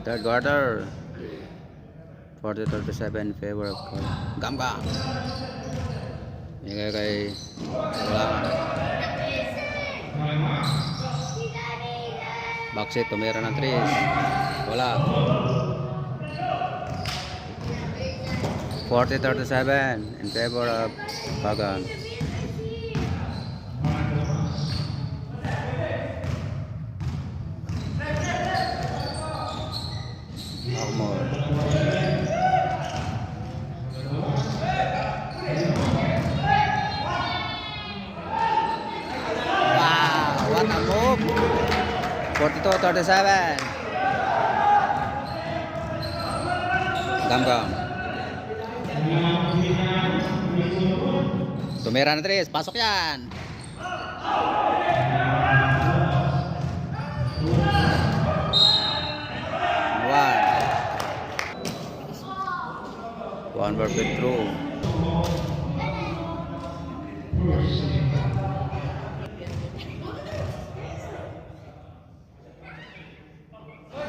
Third quarter. 40-37 in favor of Gam. Bigay kay Wala. Backseat, tumira ng 3. Wala. 40-37 in favor of Kagan. More. Wow, what a move! 42-37. Gam. Tumira na 3, pasok yan. One perfect throw.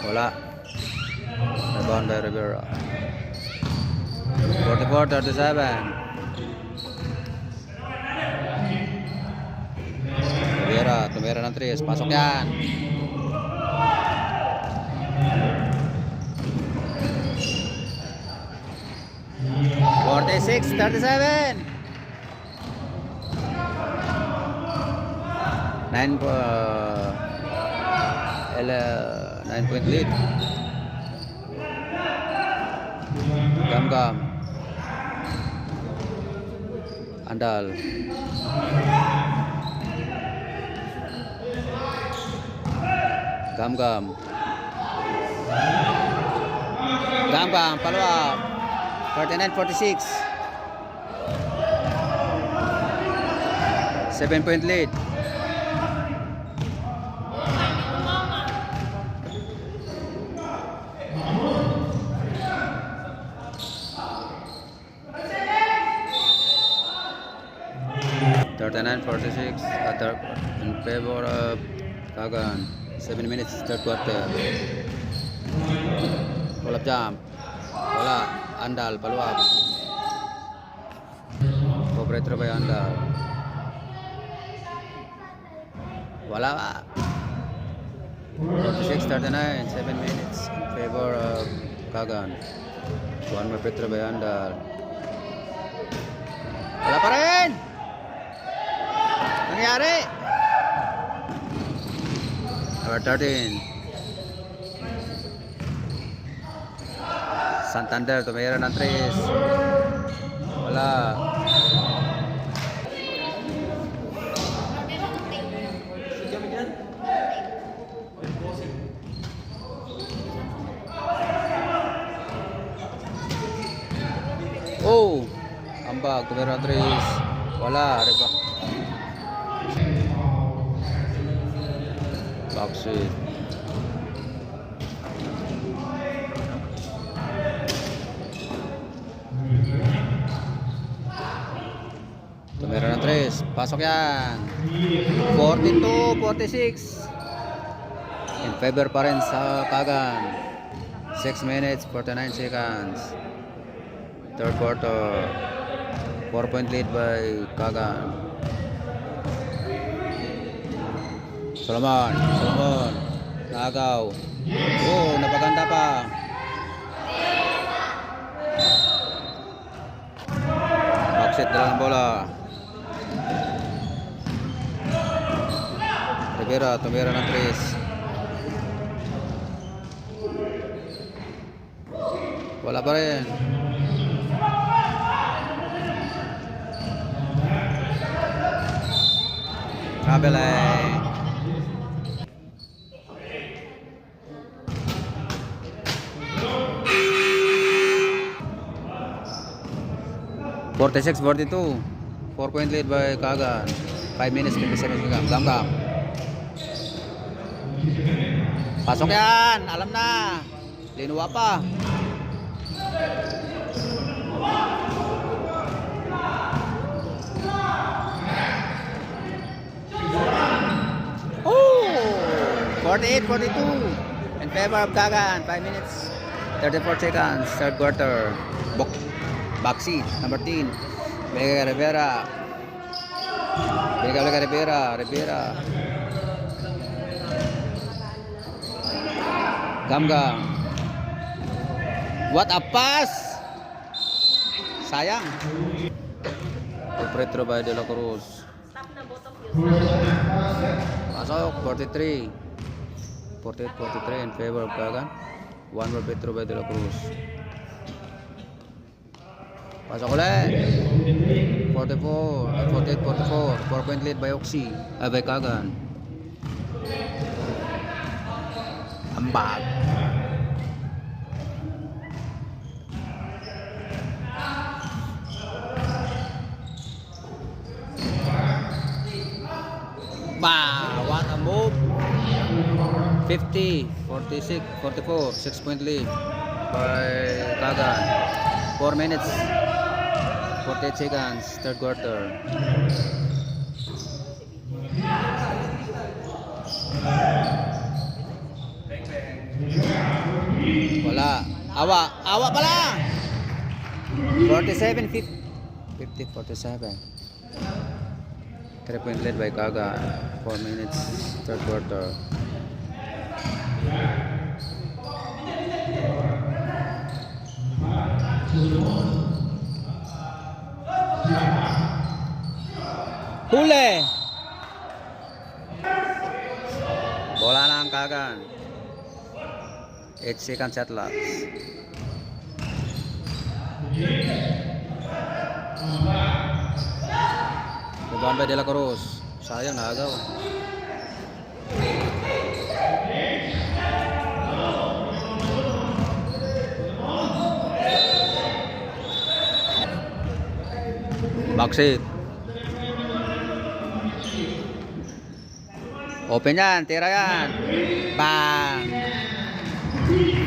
Wala. Rebound by Rivera. 44-37. Rivera, tumira ng 3. Pasok yan. $46-37. 9-point lead. Gam. Andal. Gam. Follow up. 39-46. 7-point lead. In favor of Kagan. 7 minutes, third quarter. Pull up jump. Wala. Andal, paluap. Operator by Andal. Wala. 46-39, 7 minutes in favor of Kagan. One more Petra by Andal. Wala pa rin! Nangyari! Number 13. Santander, tumira ng 3. Wala. Oh! Ambag, tumira ng 3. Wala. Riba. Backseat. Tumira ng 3. Pasok yan. 42-46. In favor pa rin sa Kagan. 6 minutes, 49 seconds. Third quarter. 4-point lead by Kagan. Solomon. Nagaw. Oh, napaganda pa. Backseat na lang ang bola. Rivera, tumira ng 3. Wala pa rin. Kabelay. $46-42. 4-point lead by Kagan. 5 minutes, 50 seconds. Gam. Pasok yan. Alam na. Linuwa pa. Oh! 48-42. In favor of Kagan. 5 minutes, 34 seconds, third quarter. Backseat, number 10. Vega Rivera. Rivera. Gamgam. What a pass! Sayang. Petro by De La Cruz. Pasok, 43. 48-43 in favor of Kagan. One more Petro by De La Cruz. Pasok ulit. 48-44. 4-point lead by Oxy. By Kagan. Ambag. What a move. 50, 46, 44, 6-point lead by Kagan. 4 minutes, 48 seconds, third quarter. Wala. Awa pala. 47, 50, 47. 3-point lead by Kagan. 4 minutes, third quarter. Huli. Bola na ang Kagan. 8 seconds at last. Rebound by De La Cruz. Sayang, naagaw. Backseat. Open yan, tira yan. Bang!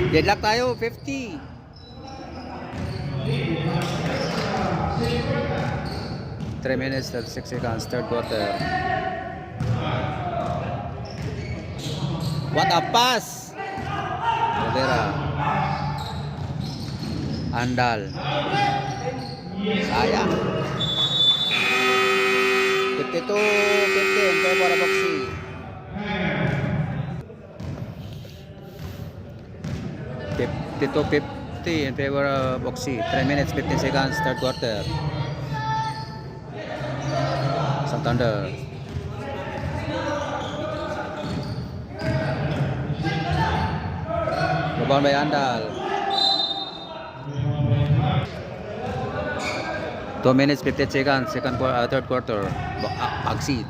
Deadlock tayo, 50. Three minutes, 36 seconds, third quarter. What a pass! Rivera. Andal. Sayang. 52-50 in favor of Oxy. 52-50 in favor of Oxy. 3 minutes, 15 seconds, third quarter. Santander. Rebound by Andal. 2 minutes, 50 seconds, third quarter. Backseat.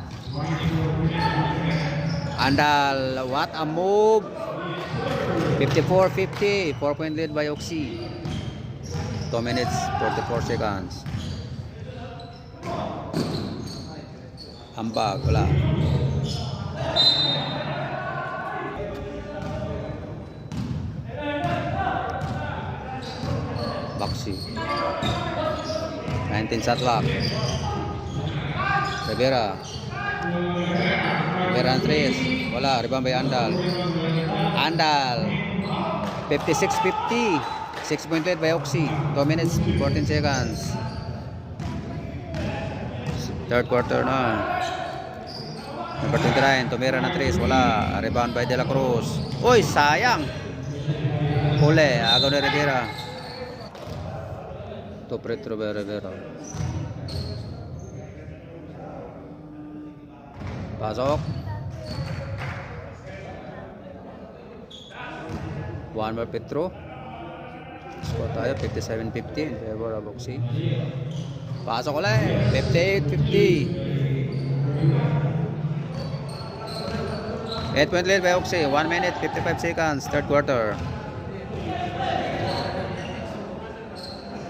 Andal, what a move. 54-50, 4-point lead by Oxy. 2 minutes, 44 seconds. Ambag, wala. Baksi. 19 shot clock. Rivera and Tres. Wala, rebound by Andal. 56-50. 6-point lead by Oxy. 2 minutes, 14 seconds. Third quarter na. Number 29, tumira na 3. Wala. Rebound by De La Cruz. Uy, sayang. Huli. Agaw na Rivera. To Petro by Rivera. Pasok. One more Petro. Score tayo. 57-50 in favor of Oxy. Pasok ulit. 58-50. 8-point lead by Oxy. 1 minute, 55 seconds. Third quarter.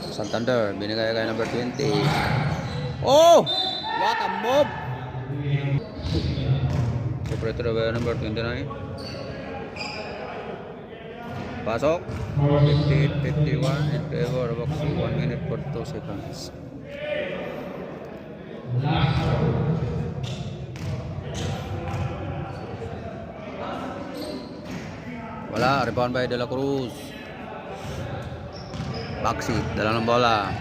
Santander. Binigay kay number 20. Oh! What a move! Operator by number 29. Pasok. 58-51 in favor of Oxy. 1 minute, 42 seconds. Wala. Rebound by De La Cruz. Backseat. Dala ng bola.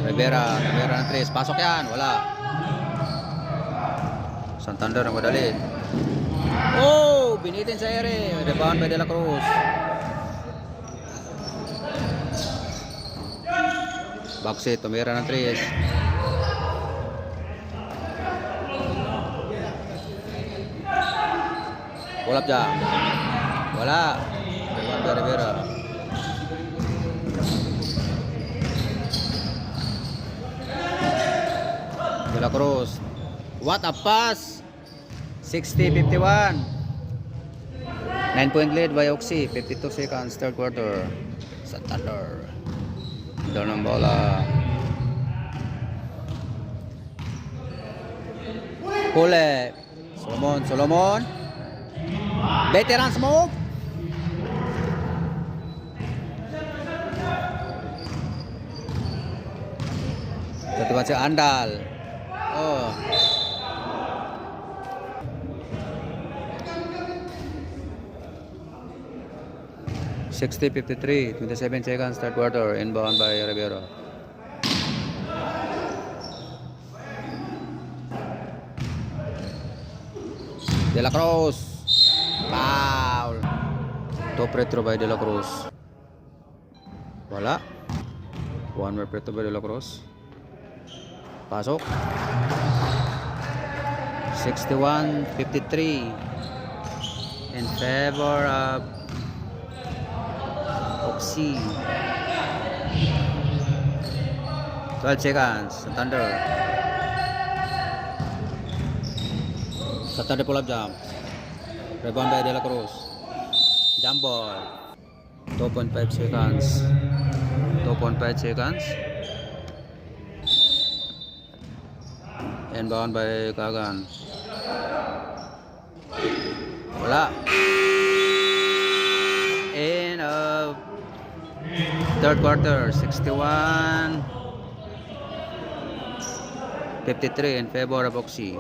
Rivera ng 3. Pasok yan. Wala. Santander ang madali. Oh! Binitin sa ere. Rebound by De La Cruz. Backseat. Tumira ng 3. Pull up dyan. Wala. Rebound by Rivera. De La Cruz. What a pass! 60-51. 9-point lead by Oxy. 52 seconds, third quarter. Santander. Doon ang bola. Huli. Solomon. Veteran smoke. Tiba-tiba si Andal. Oh. (60-53) 27 seconds, third quarter. Inbound by Rivera. De La Cruz. Foul. Top free throw by De La Cruz. Wala. One more free throw by De La Cruz. Pasok. 61-53 in favor of Oxy. 12 seconds. Santander pull up jump. Rebound by De La Cruz. Jump ball. 2.5 seconds. 2.5 seconds. Inbound by Kagan. Wala. In third quarter. 61-53 in favor of Oxy.